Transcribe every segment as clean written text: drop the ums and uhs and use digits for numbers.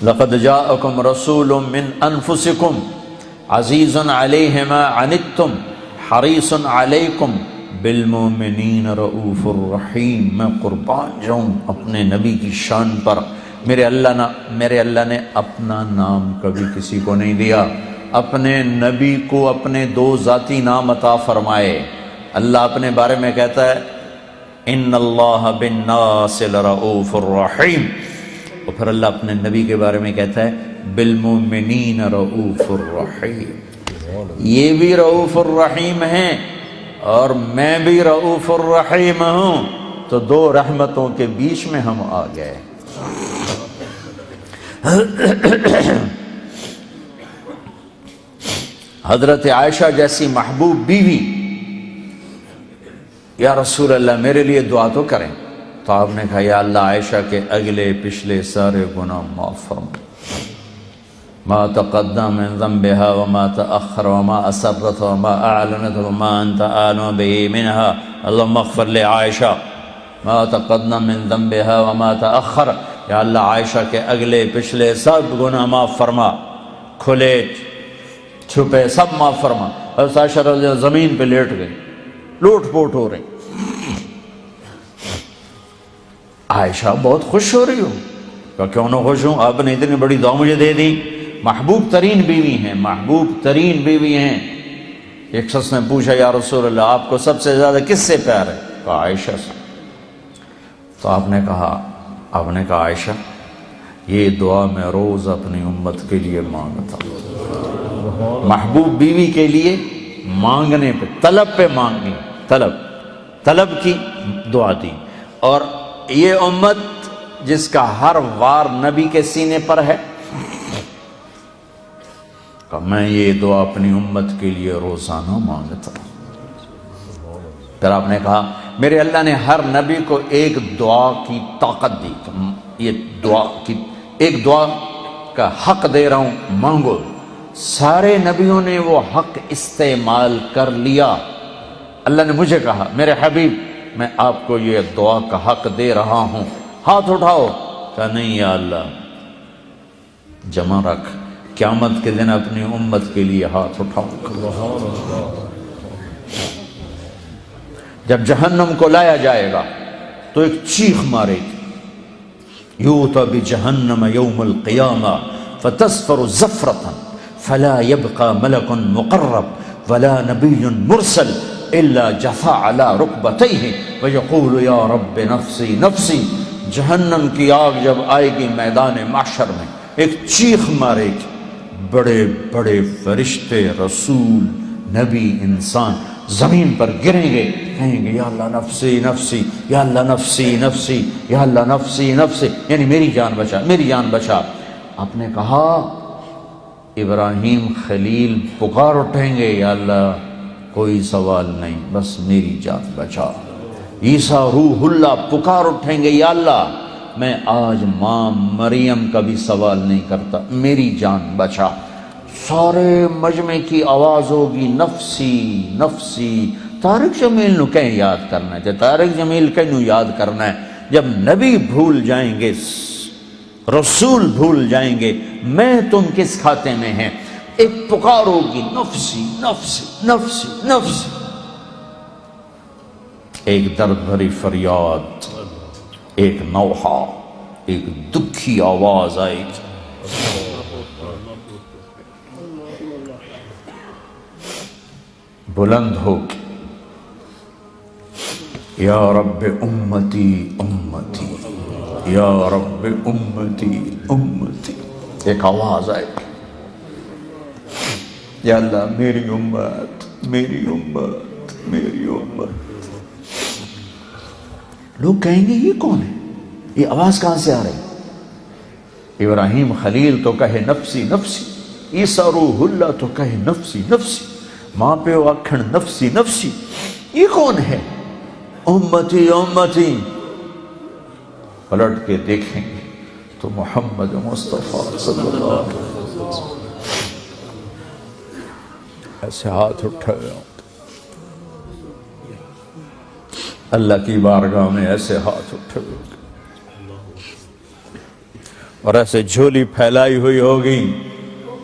لقد جاءکم رسول من انفسکم عزیز علیہ ما عنتم حریص علیکم بالمؤمنین رؤوف الرحیم۔ میں قربان جاؤں اپنے نبی کی شان پر، میرے اللہ نے اپنا نام کبھی کسی کو نہیں دیا، اپنے نبی کو اپنے دو ذاتی نام عطا فرمائے۔ اللہ اپنے بارے میں کہتا ہے ان اللہ بالناس لرؤوف الرحیم، اور پھر اللہ اپنے نبی کے بارے میں کہتا ہے بالمؤمنین رؤوف الرحیم۔ یہ بھی رؤوف الرحیم ہیں اور میں بھی رؤوف الرحیم ہوں، تو دو رحمتوں کے بیچ میں ہم آ گئے۔ حضرت عائشہ جیسی محبوب بیوی، یا رسول اللہ میرے لیے دعا تو کریں، تو آپ نے کہا یا اللہ عائشہ کے اگلے پچھلے سارے گناہ معاف فرما، ما تقدم من ذنبها وما تأخر وما أسرت وما أعلنت وما أنت أعلم به منها، اللهم اغفر لعائشہ ما تقدم من ذنبها وما تأخر۔ یا اللہ عائشہ کے اگلے پچھلے سب گناہ معاف فرما، کھلے چھپے سب معاف فرما۔ حضرت عائشہ رضی اللہ عنہا زمین پہ لیٹ گئی، لوٹ پوٹ ہو رہی۔ عائشہ بہت خوش ہو رہی ہو، کہ کیوں نہ خوش ہوں، آپ نے اتنی بڑی دعا مجھے دے دی، محبوب ترین بیوی ہیں، محبوب ترین بیوی ہیں۔ ایک شخص نے پوچھا یا رسول اللہ آپ کو سب سے زیادہ کس سے پیار ہے؟ کہا عائشہ سے۔ تو آپ نے کہا عائشہ یہ دعا میں روز اپنی امت کے لیے مانگتا ہوں۔ محبوب بیوی کے لیے مانگنے پہ، طلب پہ مانگنی، طلب کی دعا دی، اور یہ امت جس کا ہر وار نبی کے سینے پر ہے، کہ میں یہ دعا اپنی امت کے لیے روزانہ مانگتا ہوں۔ پھر آپ نے کہا میرے اللہ نے ہر نبی کو ایک دعا کی طاقت دی، یہ ایک دعا کا حق دے رہا ہوں، مانگو۔ سارے نبیوں نے وہ حق استعمال کر لیا۔ اللہ نے مجھے کہا میرے حبیب میں آپ کو یہ دعا کا حق دے رہا ہوں، ہاتھ اٹھاؤ۔ کہا نہیں یا اللہ، جمع رکھ، قیامت کے دن اپنی امت کے لیے ہاتھ اٹھاؤں۔ جب جہنم کو لایا جائے گا تو ایک چیخ مارے گی، یوتا بجہنم یوم القیامہ فتصفر زفرة فلا يبقى ملک مقرب ولا نبی مرسل الا جثا على رکبتیہ ویقول یا رب نفسی نفسی۔ جہنم کی آگ جب آئے گی میدان محشر میں، ایک چیخ مارے گی، بڑے بڑے فرشتے، رسول، نبی، انسان زمین پر گریں گے، کہیں گے یا اللہ نفسی نفسی، یا اللہ نفسی نفسی، یا اللہ نفسی نفسی، یعنی میری جان بچا، میری جان بچا۔ آپ نے کہا ابراہیم خلیل پکار اٹھیں گے یا اللہ کوئی سوال نہیں، بس میری جان بچا۔ عیسیٰ روح اللہ پکار اٹھیں گے یا اللہ میں آج ماں مریم کا بھی سوال نہیں کرتا، میری جان بچا۔ سارے مجمع کی آواز ہوگی نفسی نفسی۔ طارق جمیل نو کہیں یاد کرنا ہے، طارق جمیل کہیں یاد کرنا ہے، جب نبی بھول جائیں گے، رسول بھول جائیں گے، میں تم کس کھاتے میں ہیں؟ ایک پکار ہوگی نفسی نفسی نفسی نفسی، ایک درد بھری فریاد، ایک نوحہ، ایک دکھی آواز آئے گی، بلند ہوگی، یا رب امتی امتی، یا رب امتی امتی، ایک آواز آئے گی، یا اللہ میری امت میری امت میری امت۔ لوگ کہیں گے یہ کون ہے، یہ آواز کہاں سے آ رہی؟ ابراہیم خلیل تو کہے نفسی نفسی، عیسیٰ روح اللہ تو کہے نفسی نفسی، ماں پہ آکھن نفسی نفسی، یہ کون ہے؟ امتی امتی۔ پلٹ کے دیکھیں گے تو محمد مصطفیٰ صلی اللہ علیہ وسلم، ایسے ہاتھ اٹھائے اللہ کی بارگاہ میں، ایسے ہاتھ اٹھے اور ایسے جھولی پھیلائی ہوئی ہوگی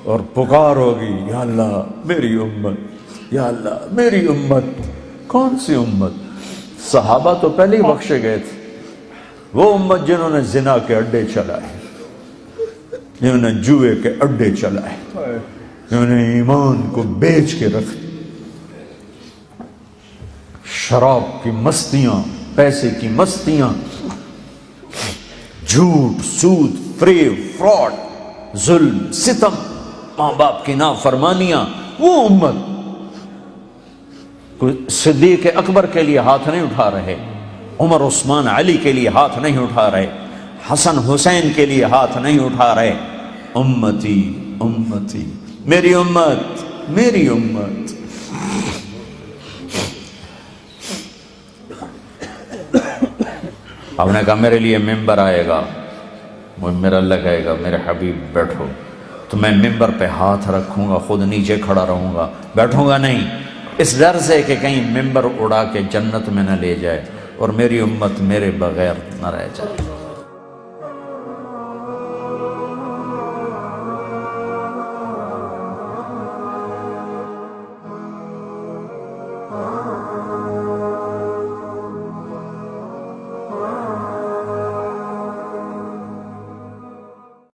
اور پکار ہوگی، یا اللہ میری امت، یا اللہ میری امت۔ کون سی امت؟ صحابہ تو پہلے ہی بخشے گئے تھے، وہ امت جنہوں نے زنا کے اڈے چلائے، جنہوں نے جوئے کے اڈے چلائے، جنہوں نے ایمان کو بیچ کے رکھ دی، شراب کی مستیاں، پیسے کی مستیاں، جھوٹ، سود، فریب، فراڈ، ظلم، ستم، ماں باپ کی نافرمانیاں۔ وہ امت صدیق اکبر کے لیے ہاتھ نہیں اٹھا رہے، عمر عثمان علی کے لیے ہاتھ نہیں اٹھا رہے، حسن حسین کے لیے ہاتھ نہیں اٹھا رہے۔ امتی امتی، میری امت میری امت۔ آپ نے کہا میرے لیے ممبر آئے گا، میرا اللہ کہے گا میرے حبیب بیٹھو، تو میں ممبر پہ ہاتھ رکھوں گا، خود نیچے کھڑا رہوں گا، بیٹھوں گا نہیں، اس ڈر سے کہ کہیں ممبر اڑا کے جنت میں نہ لے جائے اور میری امت میرے بغیر نہ رہ جائے۔